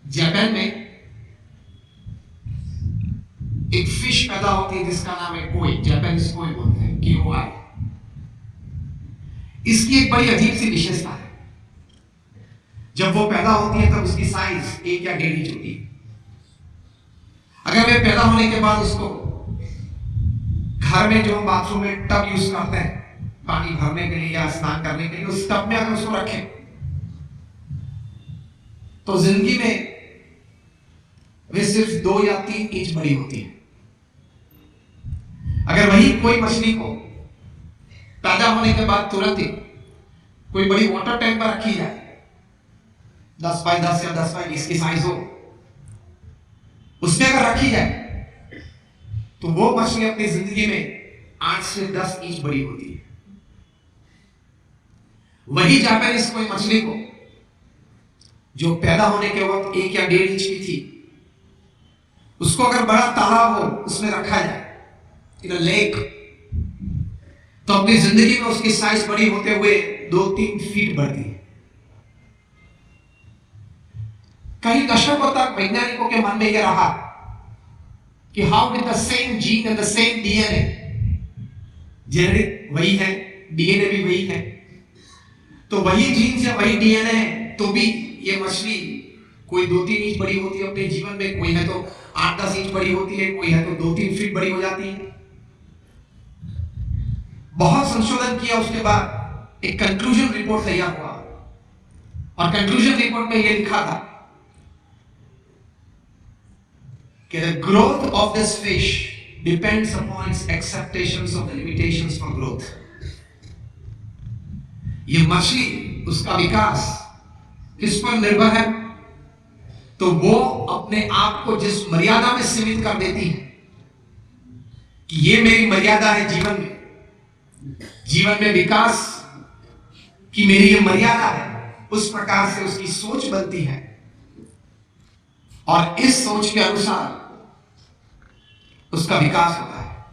Japan में एक fish पैदा होती है जिसका नाम है कोई, जापानीज कोई बोलते हैं, KOI। इसकी एक बड़ी अजीब सी विशेषता है, जब वो पैदा होती है तब उसकी साइज 1 या 1.5 इंच होती है। अगर वे पैदा होने के बाद उसको घर में जो बाथरूम में टब यूज करते हैं पानी भरने के लिए या स्नान करने के लिए, उस टब में अगर उसको रखें तो जिंदगी में वे सिर्फ 2 या 3 इंच बड़ी होती है। अगर वही कोई मछली को पैदा होने के बाद तुरंत ही कोई बड़ी वाटर टैंक पर रखी जाए, 10 बाय 10 या 10 बाय 20 की साइज हो, उसमें अगर रखी जाए तो वो मछली अपनी जिंदगी में 8 से 10 इंच बड़ी होती है। वही जापानीज कोई मछली को जो पैदा होने के वक्त 1 या 1.5 इंच की थी, उसको अगर बड़ा तालाब हो उसमें रखा जाए, इन अ लेक, तो अपनी जिंदगी में उसकी साइज बड़ी होते हुए 2-3 फीट बढ़ती है। कई दशकों तक वैज्ञानिकों के मन में यह रहा कि how with the same gene and the same DNA, genetic वही है, डीएनए भी वही है, तो वही जीन से वही डीएनए, तो भी ये मछली कोई 2-3 इंच बड़ी होती है अपने जीवन में, कोई है तो 8-10 इंच बड़ी होती है, कोई है तो 2-3 फीट बड़ी हो जाती है। बहुत संशोधन किया उसके बाद एक कंक्लूजन रिपोर्ट तैयार हुआ, और कंक्लूजन रिपोर्ट में यह लिखा था कि the growth of this fish depends upon its acceptations of the limitations for growth। ये मछली, उसका विकास किस पर निर्भर है? तो वो अपने आप को जिस मर्यादा में सीमित कर देती है कि ये मेरी मर्यादा है जीवन में विकास की मेरी ये मर्यादा है, उस प्रकार से उसकी सोच बनती है, और इस सोच के अनुसार उसका विकास होता है।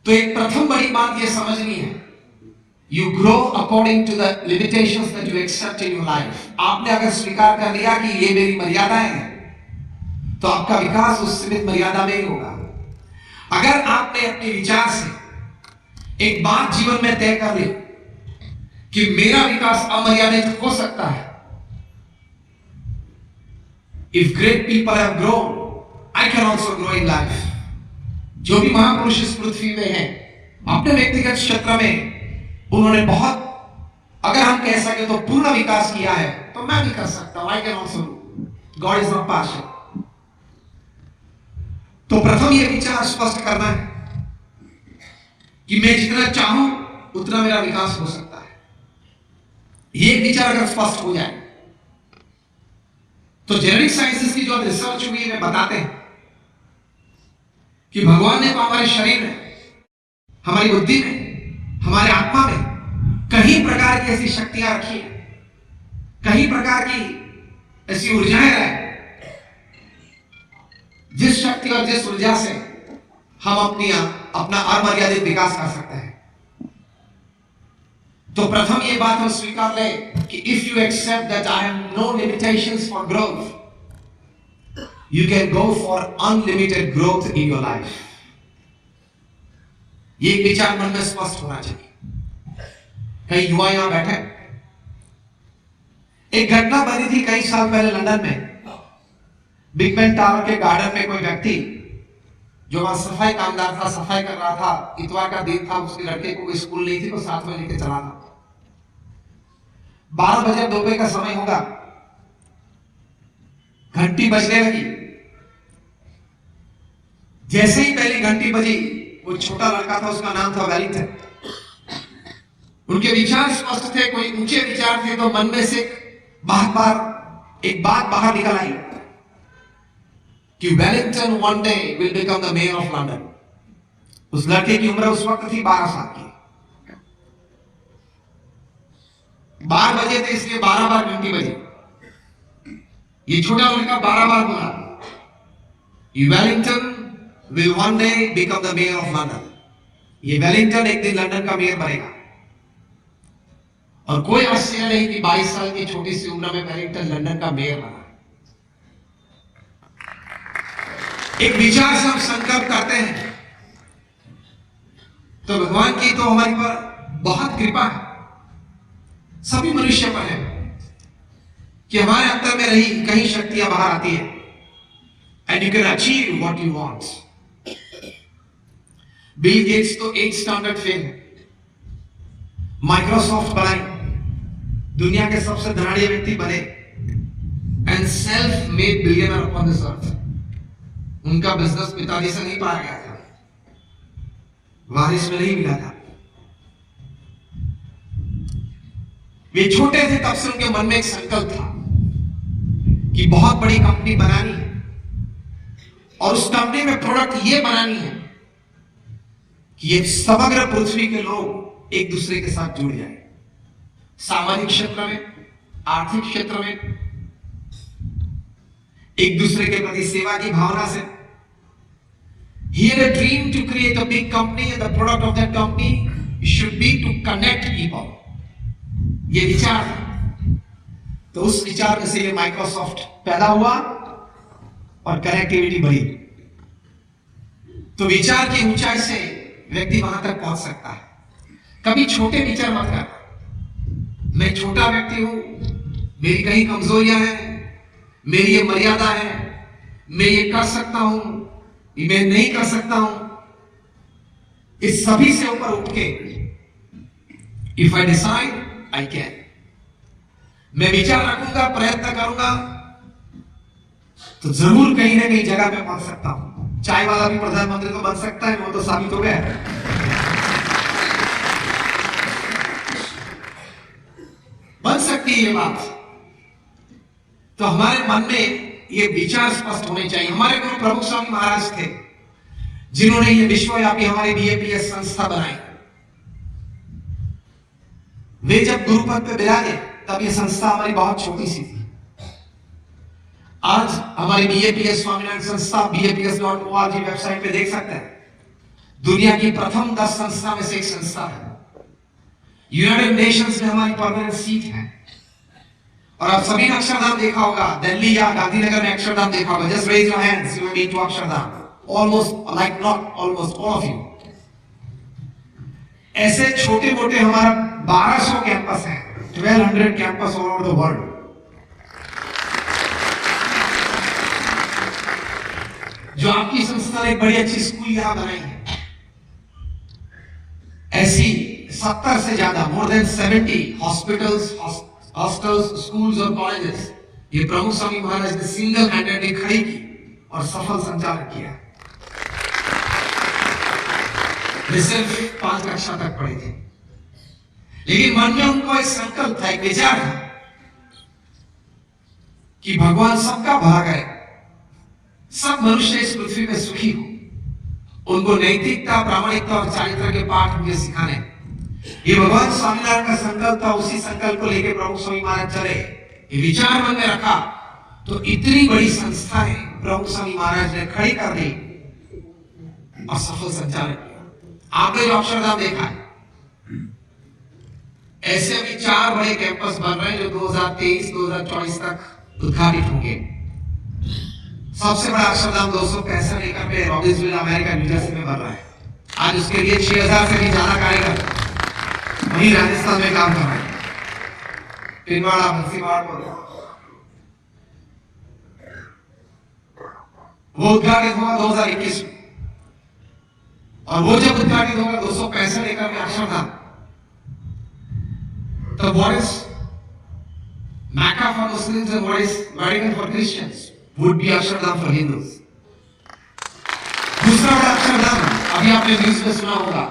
तो एक प्रथम बड़ी बात यह समझनी है, you grow according to the limitations that you accept in your life. आपने अगर स्वीकार कर लिया कि ये मेरी मर्यादाएं हैं, तो आपका विकास उस सीमित मर्यादा में ही होगा। अगर आपने अपने विचार से एक बात जीवन में तय कर ली कि मेरा विकास अमर्यादित हो सकता है, if great people have grown, I can also grow in life। जो भी महापुरुष इस पृथ्वी में हैं, अपने व्यक्तिगत क्षेत्र में उन्होंने बहुत, अगर हम कह सके तो पूर्ण विकास किया है, तो मैं भी कर सकता हूं। I can also do। God is not partial। तो प्रथम यह विचार स्पष्ट करना है कि मैं जितना चाहूं उतना मेरा विकास हो सकता है। ये विचार अगर स्पष्ट हो जाए तो जेनेटिक साइंसेस की जो रिसर्च हुई है बताते हैं कि भगवान ने तो हमारे शरीर में, हमारी बुद्धि में, हमारे आत्मा में कई प्रकार की ऐसी शक्तियां रखी हैं, कई प्रकार की ऐसी ऊर्जाएं हैं, जिस शक्ति और जिस ऊर्जा से हम अपना अमर्यादित विकास कर सकते हैं। तो प्रथम ये बात हम स्वीकार लें कि if you accept that I have no limitations for growth, you can go for unlimited growth in your life। ये विचार मन में स्पष्ट होना चाहिए। कई युवा यहां बैठे, एक घटना बनी थी कई साल पहले लंदन में, बिग बेन टावर के गार्डन में कोई व्यक्ति जो वहां सफाई कामदार था, सफाई कर रहा था, इतवार का दिन था, उसके लड़के को स्कूल नहीं थी तो साथ में लेके चला था। 12 बजे दोपहर का समय होगा, घंटी बजने लगी। जैसे ही पहली घंटी बजी, वो छोटा लड़का था, उसका नाम था वेलिंगटन। उनके विचार स्पष्ट थे, कोई ऊंचे विचार थे, तो मन में से बार एक बात बाहर निकल आई कि Wellington one day will become the mayor of London. उस लड़के की उम्र उस वक्त थी 12 साल की। 12 बजे थे, इसलिए 12 बार घंटी बजी। ये छोटा लड़का 12 बार बोला, Wellington will one day become the mayor of London। ये वेलिंगटन एक दिन लंदन का मेयर बनेगा। और कोई आश्चर्य नहीं कि 22 साल की छोटी सी उम्र में वेलिंगटन लंदन का मेयर बना। एक विचार से हम संकल्प करते हैं तो भगवान की तो हमारी पर बहुत कृपा है, सभी मनुष्य पर है कि हमारे अंदर में रही कहीं शक्तियां बाहर आती है and you can achieve what you want. Bill Gates तो 8 स्टैंडर्ड फेल है, माइक्रोसॉफ्ट बनाई, दुनिया के सबसे धनाढ़ी व्यक्ति बने and self made billionaire upon this earth. उनका बिजनेस पिताजी से नहीं पाया गया था, वारिस में नहीं मिला था। वे छोटे थे तब से उनके मन में एक संकल्प था कि बहुत बड़ी कंपनी बनानी है और उस कंपनी में प्रोडक्ट ये बनानी है कि ये समग्र पृथ्वी के लोग एक दूसरे के साथ जुड़ जाए, सामाजिक क्षेत्र में, आर्थिक क्षेत्र में, एक दूसरे के प्रति सेवा की भावना से। He had a dream to create a big company and the product of that company should be to connect people. ये विचार था, तो उस विचार में से ये माइक्रोसॉफ्ट पैदा हुआ और कनेक्टिविटी बढ़ी। तो विचार की ऊंचाई से व्यक्ति वहां तक पहुंच सकता है। कभी छोटे विचार मत कर, मैं छोटा व्यक्ति हूं, मेरी कहीं कमजोरियां हैं, मेरी ये मर्यादा है, मैं ये कर सकता हूं, मैं नहीं कर सकता हूं। इस सभी से ऊपर उठ के if I decide I can, मैं विचार रखूंगा, प्रयत्न करूंगा तो जरूर कहीं ना कहीं जगह पे पहुंच सकता हूं। चाय वाला भी प्रधानमंत्री तो बन सकता है, वो तो साबित हो गया है। बन सकती है ये बात। तो हमारे मन में ये विचार स्पष्ट होने चाहिए। हमारे गुरु प्रमुख स्वामी महाराज थे जिन्होंने ये विश्वव्यापी हमारी बीएपीएस संस्था बनाई। वे जब गुरु पद पे बिराजे तब ये संस्था हमारी बहुत छोटी सी थी। आज हमारी बीएपीएस स्वामीनारायण संस्था bapс.org वेबसाइट पे देख सकते हैं, दुनिया की प्रथम 10 संस्था में से एक संस्था है। यूनाइटेड नेशंस में हमारी परमानेंट सीट है। और आप सभी ने अक्षरधाम देखा होगा, दिल्ली या गांधीनगर में अक्षरधाम देखा होगा। Just raise your hands, you have been to Akshardham. Almost like not almost all of you. ऐसे छोटे मोटे हमारा 1200 कैंपस हैं, 1200 campus all over the world. जो आपकी संस्था ने एक बड़ी अच्छी स्कूल यहां बनाई है, ऐसी 70 से ज्यादा, more than 70 hospitals, hostels, schools और कॉलेजेस ये प्रमुख स्वामी महाराज ने सिंगल हैंडेडली खड़ी की और सफल संचालन किया। वे सिर्फ 5 कक्षा तक पढ़े थे, लेकिन मन में उनको एक संकल्प था, एक विचार था कि भगवान सबका भला करे, सब मनुष्य इस पृथ्वी में सुखी हो। उनको नैतिकता, प्रामाणिकता और चारित्र के पाठ मुझे सिखाने। ये भगवान स्वामीनारायण का संकल्प था। उसी संकल्प को लेकर प्रभु स्वामी महाराज चले, ये विचार मन में रखा तो इतनी बड़ी संस्थाएं प्रभु स्वामी महाराज ने खड़ी कर दी और सफल संचालन किया। आपने जो अक्षरधाम देखा है, ऐसे अभी 4 बड़े कैंपस बन रहे हैं जो 2023-2024 तक उद्घाटित होंगे। सबसे बड़ा अक्षरधाम 265 एकड़ पे रॉबिन्सविल, अमेरिका, न्यूजर्सी में बन रहा है। आज उसके लिए 6000 से भी ज्यादा कारीगर वही राजस्थान में काम कर रहे हैं, पिनवाड़ा, बंसीवाड़ा। वो उद्घाटित होगा 2021 में, और वो जब उद्घाटित होगा 265 एकड़ में अक्षरधाम, तो what is Mecca for Muslims and what is Vatican for Christians would be Akshardham for Hindus। दूसरा बड़ा अक्षरधाम अभी आपने न्यूज में सुना होगा,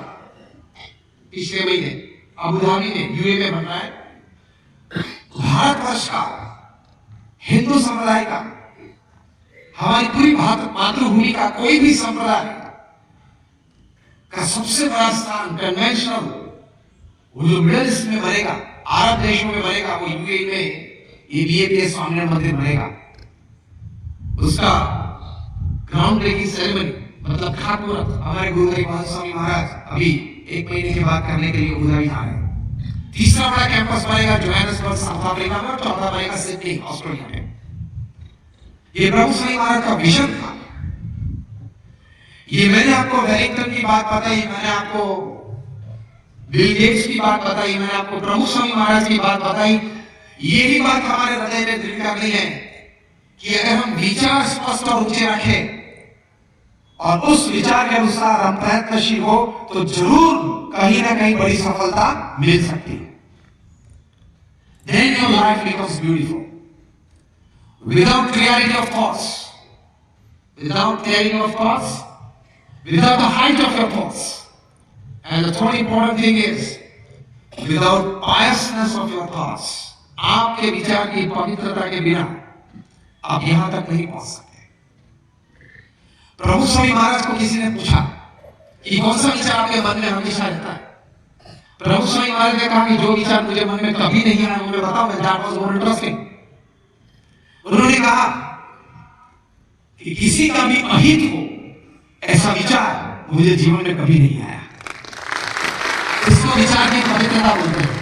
पिछले महीने अबू धाबी में, यूएई में बन रहा है। भारतवर्ष का, हिंदू संप्रदाय का, हमारी पूरी मातृभूमि का कोई भी संप्रदाय का सबसे बड़ा स्थान कन्वेंशनल, वो जो मिडिल ईस्ट में बनेगा, अरब देशों में बनेगा, वो यूएई में ये बीएपीएस स्वामीनारायण मंदिर बनेगा। उसका ग्राउंड ब्रेकिंग सेरेमनी, मतलब खातमुहूर्त, हमारे गुरु हरिवंश स्वामी महाराज अभी 1 महीने के बाद करने के लिए अबू धाबी आ रहे हैं। तीसरा बड़ा कैंपस बनेगा जोहान्सबर्ग साउथ अफ्रीका में, और चौथा बनेगा सिडनी ऑस्ट्रेलिया में। ये प्रभु स्वामी महाराज का विजन था। ये मैंने आपको वेलिंगटन की बात बताई, मैंने आपको बिल गेट्स की बात बताई, मैंने आपको प्रभु स्वामी महाराज की बात बताई। ये भी बात हमारे हृदय में दृढ़ करनी है कि अगर हम विचार स्पष्ट और ऊंचे रखें और उस विचार के अनुसार हम प्रयत्नशील हो तो जरूर कहीं ना कहीं बड़ी सफलता मिल सकती है। Then your life becomes beautiful. Without clarity of thoughts, without clarity of thoughts, without the height of your thoughts, and the third important thing is without piousness of your thoughts, आपके विचार की पवित्रता के बिना आप यहां तक नहीं पहुंच सकते। प्रभु स्वामी महाराज को किसी ने पूछा कि कौन सा विचार आपके मन में हमेशा रहता है? प्रभु स्वामी महाराज ने कहा कि जो विचार मुझे मन में कभी नहीं आया मुझे बताओ। That was more interesting. उन्होंने कहा कि किसी का भी अहित हो ऐसा विचार मुझे जीवन में कभी नहीं आया। इसको विचार की पवित्रता बोलते हैं।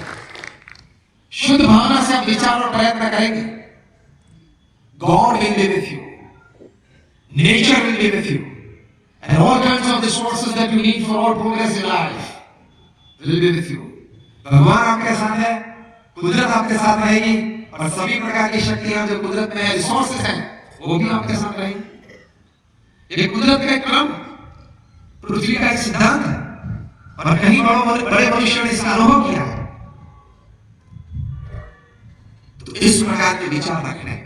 शुद्ध भावना से आप विचार और प्रयत्न करेंगे, God will be with you, nature will be with you, and all kinds of resources that you need for all progress in life will be with you. भगवान आपके साथ है, कुदरत आपके साथ रहेगी, और सभी प्रकार की शक्तियां जो कुदरत में रिसोर्सेस हैं वो भी आपके साथ रहेंगी। ये कुदरत का एक क्रम, पृथ्वी का एक सिद्धांत है, और कहीं बड़े मनुष्यों ने इसका अनुभव किया है। तो इस प्रकार के विचार रखने